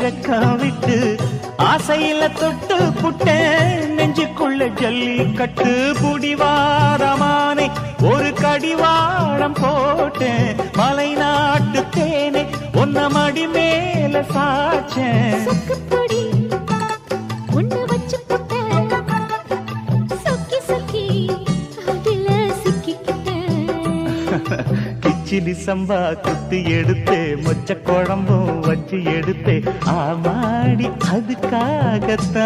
வெக்கம் விட்டு ஆசையில தொட்டு புட்டேன் நெஞ்சுக்குள்ள ஜல்லி கட்டு புடிவாரமானே ஒரு கடிவாளம் போட்டேன் மலை நாட்டு தேனே ஒன்ன மடி மேல சாச்சேன் கிச்சிலி சம்பா குத்தி எடுத்தே மொச்ச குழம்பும் வச்சு எடுத்தே ஆமாடி அதுக்காகத்தான்